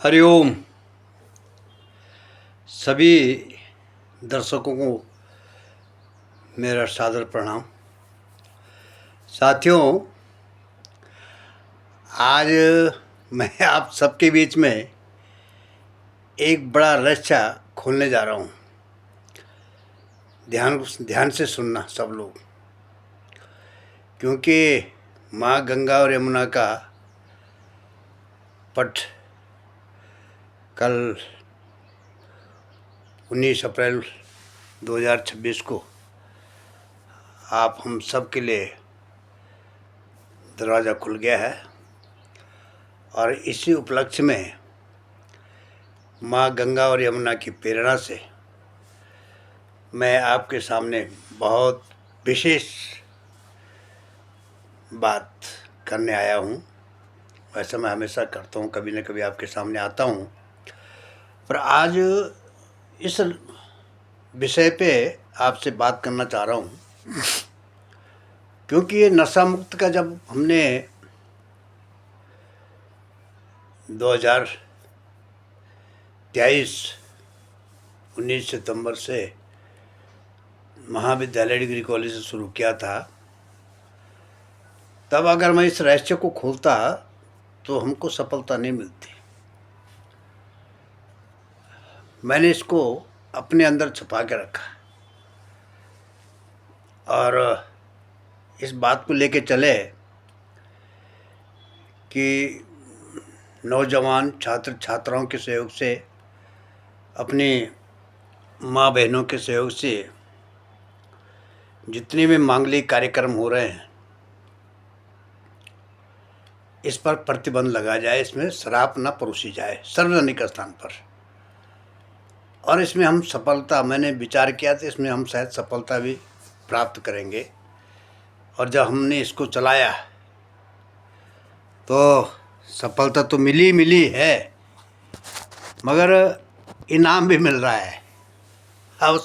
हरिओम। सभी दर्शकों को मेरा सादर प्रणाम। साथियों, आज मैं आप सबके बीच में एक बड़ा रहस्य खोलने जा रहा हूँ। ध्यान से सुनना सब लोग, क्योंकि माँ गंगा और यमुना का पट कल 19 अप्रैल 2026 को आप हम सब के लिए दरवाज़ा खुल गया है। और इसी उपलक्ष्य में माँ गंगा और यमुना की प्रेरणा से मैं आपके सामने बहुत विशेष बात करने आया हूँ। वैसे मैं हमेशा करता हूँ, कभी न कभी आपके सामने आता हूँ, पर आज इस विषय पे आपसे बात करना चाह रहा हूँ, क्योंकि ये नशा मुक्त का जब हमने 2023 19 सितंबर से महाविद्यालय डिग्री कॉलेज से शुरू किया था, तब अगर मैं इस रहस्य को खोलता तो हमको सफलता नहीं मिलती। मैंने इसको अपने अंदर छुपा के रखा और इस बात को लेके चले कि नौजवान छात्र छात्राओं के सहयोग से, अपनी माँ बहनों के सहयोग से जितने भी मांगलिक कार्यक्रम हो रहे हैं, इस पर प्रतिबंध लगाया जाए। इसमें शराब न परोसी जाए सार्वजनिक स्थान पर। और इसमें हम सफलता, मैंने विचार किया था, इसमें हम शायद सफलता भी प्राप्त करेंगे। और जब हमने इसको चलाया तो सफलता तो मिली है, मगर इनाम भी मिल रहा है। अब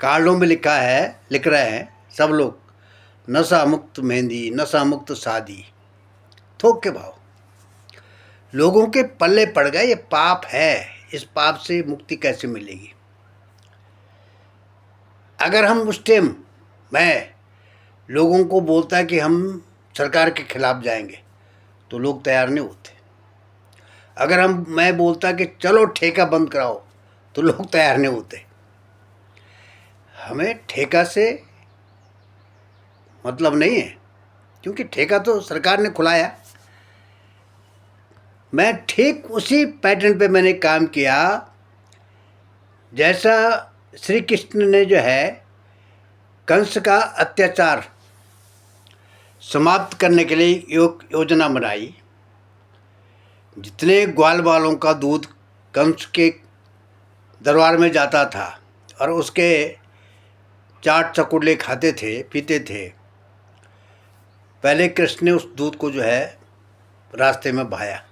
कार्डों में लिख रहे हैं सब लोग, नशा मुक्त मेहंदी, नशा मुक्त शादी। थोक के भाव लोगों के पल्ले पड़ गए। ये पाप है, इस पाप से मुक्ति कैसे मिलेगी? अगर हम उस टाइम मैं लोगों को बोलता कि हम सरकार के खिलाफ जाएंगे तो लोग तैयार नहीं होते। अगर मैं बोलता कि चलो ठेका बंद कराओ तो लोग तैयार नहीं होते। हमें ठेका से मतलब नहीं है, क्योंकि ठेका तो सरकार ने खुलाया। मैं ठीक उसी पैटर्न पे मैंने काम किया जैसा श्री कृष्ण ने जो है कंस का अत्याचार समाप्त करने के लिए योजना बनाई। जितने ग्वाल बालों का दूध कंस के दरबार में जाता था और उसके चाट चकुले खाते थे, पीते थे, पहले कृष्ण ने उस दूध को जो है रास्ते में बहाया।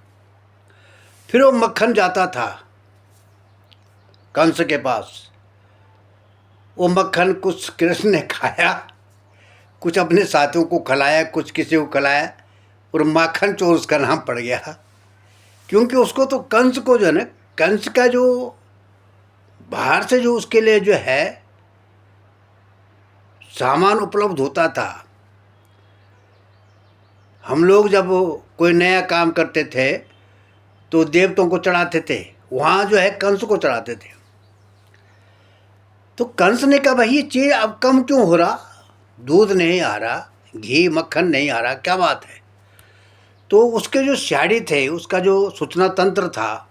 फिर वो मक्खन जाता था कंस के पास। वो मक्खन कुछ कृष्ण ने खाया, कुछ अपने साथियों को खिलाया, कुछ किसी को खिलाया, और माखन चोर उसका नाम पड़ गया। क्योंकि उसको तो कंस को जो है ना, कंस का जो बाहर से जो उसके लिए जो है सामान उपलब्ध होता था। हम लोग जब कोई नया काम करते थे तो देवताओं को चढ़ाते थे, वहाँ जो है कंस को चढ़ाते थे। तो कंस ने कहा भाई ये चीज़ अब कम क्यों हो रहा, दूध नहीं आ रहा, घी मक्खन नहीं आ रहा, क्या बात है? तो उसके जो सियाड़ी थे, उसका जो सूचना तंत्र था,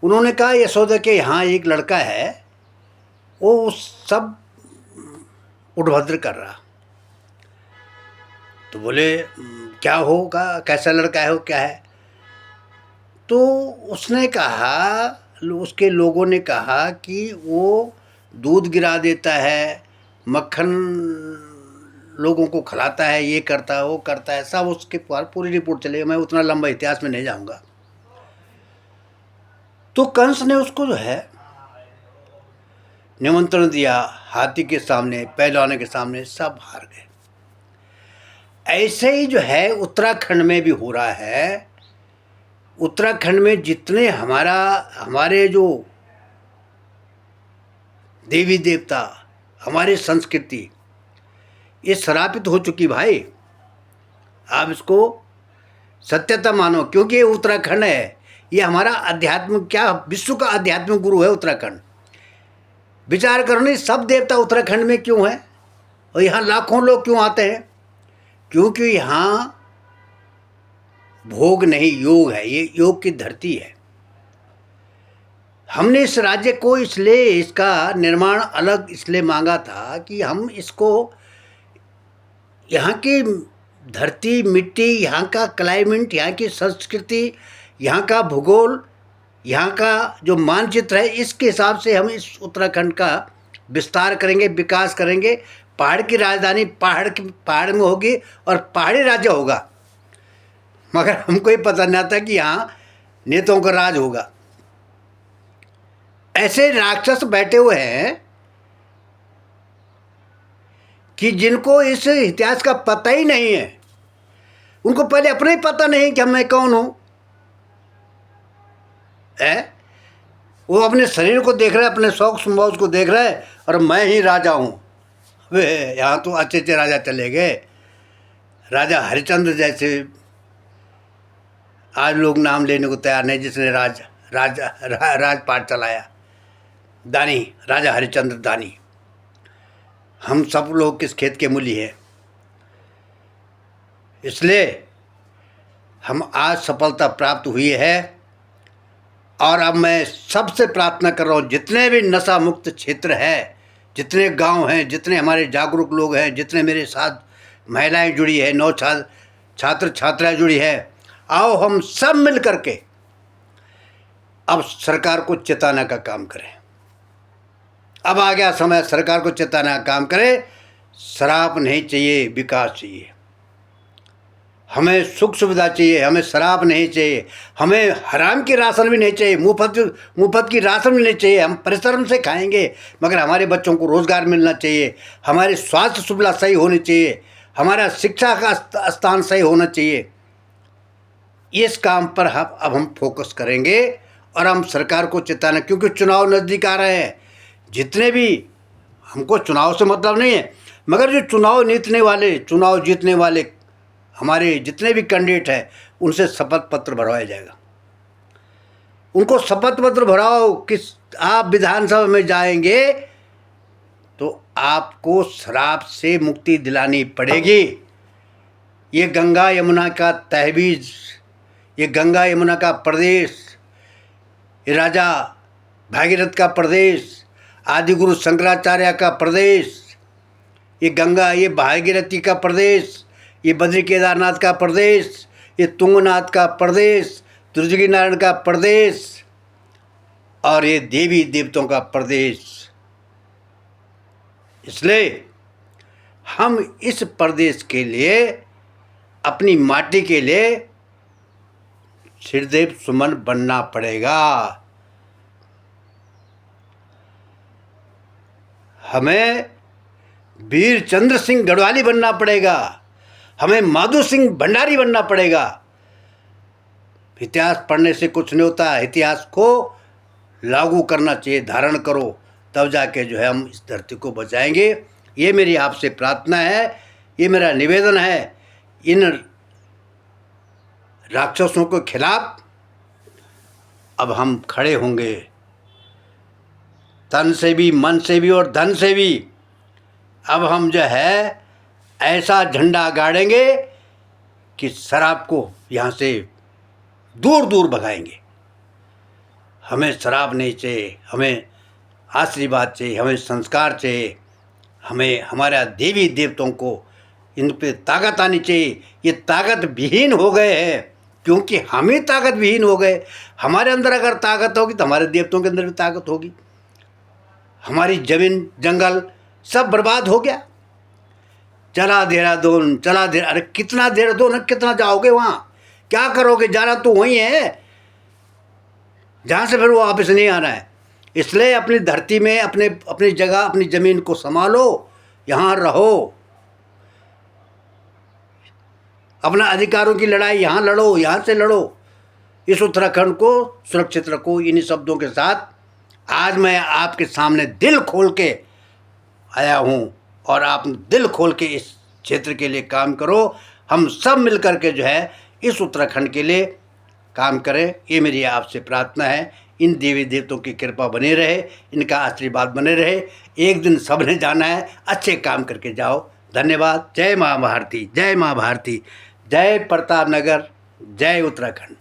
उन्होंने कहा यशोदा के यहाँ एक लड़का है, वो सब उठभद्र कर रहा। तो बोले क्या होगा, कैसा लड़का है वो, क्या है? तो उसने कहा, उसके लोगों ने कहा कि वो दूध गिरा देता है, मक्खन लोगों को खिलाता है, ये करता है वो करता है, सब उसके पास पूरी रिपोर्ट चलेगी। मैं उतना लंबा इतिहास में नहीं जाऊंगा। तो कंस ने उसको जो है निमंत्रण दिया, हाथी के सामने, पहलवानों के सामने, सब हार गए। ऐसे ही जो है उत्तराखंड में भी हो रहा है उत्तराखंड में जितने हमारे जो देवी देवता, हमारी संस्कृति, ये श्रापित हो चुकी भाई। आप इसको सत्यता मानो, क्योंकि ये उत्तराखंड है, ये हमारा अध्यात्म, क्या विश्व का आध्यात्मिक गुरु है उत्तराखंड। विचार करो नहीं, सब देवता उत्तराखंड में क्यों हैं और यहाँ लाखों लोग क्यों आते हैं? क्योंकि यहाँ भोग नहीं, योग है, ये योग की धरती है। हमने इस राज्य को इसलिए, इसका निर्माण अलग इसलिए मांगा था कि हम इसको, यहाँ की धरती, मिट्टी, यहाँ का क्लाइमेट, यहाँ की संस्कृति, यहाँ का भूगोल, यहाँ का जो मानचित्र है, इसके हिसाब से हम इस उत्तराखंड का विस्तार करेंगे, विकास करेंगे। पहाड़ की राजधानी पहाड़ में होगी और पहाड़ी राज्य होगा। मगर हमको ये पता नहीं आता कि यहाँ नेताओं का राज होगा। ऐसे राक्षस बैठे हुए हैं कि जिनको इस इतिहास का पता ही नहीं है। उनको पहले अपना ही पता नहीं कि मैं कौन हूँ। वो अपने शरीर को देख रहे हैं, अपने शौक संभोग को देख रहे हैं, और मैं ही राजा हूँ। वे यहाँ तो अच्छे अच्छे राजा चले गए, राजा हरिश्चंद्र जैसे आज लोग नाम लेने को तैयार नहीं, जिसने राजपाट चलाया। दानी, राजा हरिश्चंद्र दानी। हम सब लोग किस खेत के मूली हैं। इसलिए हम आज सफलता प्राप्त हुई है। और अब मैं सबसे प्रार्थना कर रहा हूँ, जितने भी नशा मुक्त क्षेत्र है, जितने गांव हैं, जितने हमारे जागरूक लोग हैं, जितने मेरे साथ महिलाएं जुड़ी है, छात्र छात्राएं जुड़ी है, आओ हम सब मिल करके अब सरकार को चेताने का काम करें। अब आ गया समय सरकार को चेताने का काम करें। शराब नहीं चाहिए, विकास चाहिए। हमें सुख सुविधा चाहिए, हमें शराब नहीं चाहिए, हमें हराम की राशन भी नहीं चाहिए, मुफ्त की राशन भी नहीं चाहिए। हम परिश्रम से खाएंगे, मगर हमारे बच्चों को रोज़गार मिलना चाहिए, हमारी स्वास्थ्य सुविधा सही होनी चाहिए, हमारा शिक्षा का स्थान सही होना चाहिए। इस काम पर अब हम फोकस करेंगे और हम सरकार को चेताना, क्योंकि चुनाव नज़दीक आ रहे हैं। जितने भी, हमको चुनाव से मतलब नहीं है, मगर जो चुनाव जीतने वाले हमारे जितने भी कैंडिडेट हैं, उनसे शपथ पत्र भरवाया जाएगा। उनको शपथ पत्र भराओ कि आप विधानसभा में जाएंगे तो आपको शराब से मुक्ति दिलानी पड़ेगी। ये गंगा यमुना का तहवीज़, ये गंगा यमुना का प्रदेश, ये राजा भागीरथ का प्रदेश, आदिगुरु शंकराचार्य का प्रदेश, ये गंगा, ये भागीरथी का प्रदेश, ये बद्री केदारनाथ का प्रदेश, ये तुंगनाथ का प्रदेश, दुर्जगी नारायण का प्रदेश, और ये देवी देवताओं का प्रदेश। इसलिए हम इस प्रदेश के लिए, अपनी माटी के लिए सिरदेव सुमन बनना पड़ेगा। हमें वीर चंद्र सिंह गढ़वाली बनना पड़ेगा, हमें माधु सिंह भंडारी बनना पड़ेगा। इतिहास पढ़ने से कुछ नहीं होता, इतिहास को लागू करना चाहिए, धारण करो, तब जाके जो है हम इस धरती को बचाएंगे। ये मेरी आपसे प्रार्थना है, ये मेरा निवेदन है। इन राक्षसों के खिलाफ अब हम खड़े होंगे, तन से भी, मन से भी और धन से भी। अब हम जो है ऐसा झंडा गाड़ेंगे कि शराब को यहाँ से दूर दूर भगाएंगे। हमें शराब नहीं चाहिए, हमें आशीर्वाद चाहिए, हमें संस्कार चाहिए, हमें हमारा देवी देवताओं को इन पे ताकत आनी चाहिए। ये ताकत विहीन हो गए हैं, क्योंकि हम ही ताकत विहीन हो गए। हमारे अंदर अगर ताकत होगी तो हमारे देवताओं के अंदर भी ताकत होगी। हमारी जमीन जंगल सब बर्बाद हो गया। चला देहरादून, अरे कितना देहरादून, कितना जाओगे वहाँ, क्या करोगे? जाना तो वहीं है जहाँ से फिर वो वापस नहीं आना है। इसलिए अपनी धरती में, अपनी जगह, अपनी ज़मीन को संभालो, यहाँ रहो, अपना अधिकारों की लड़ाई यहाँ लड़ो, यहाँ से लड़ो। इस उत्तराखंड को सुरक्षित रखो। इन्हीं शब्दों के साथ आज मैं आपके सामने दिल खोल के आया हूँ, और आप दिल खोल के इस क्षेत्र के लिए काम करो। हम सब मिलकर के जो है इस उत्तराखंड के लिए काम करें, ये मेरी आपसे प्रार्थना है। इन देवी देवताओं की कृपा बने रहे, इनका आशीर्वाद बने रहे। एक दिन सबने जाना है, अच्छे काम करके जाओ। धन्यवाद। जय माँ भारती, जय माँ भारती, जय प्रताप नगर, जय उत्तराखंड।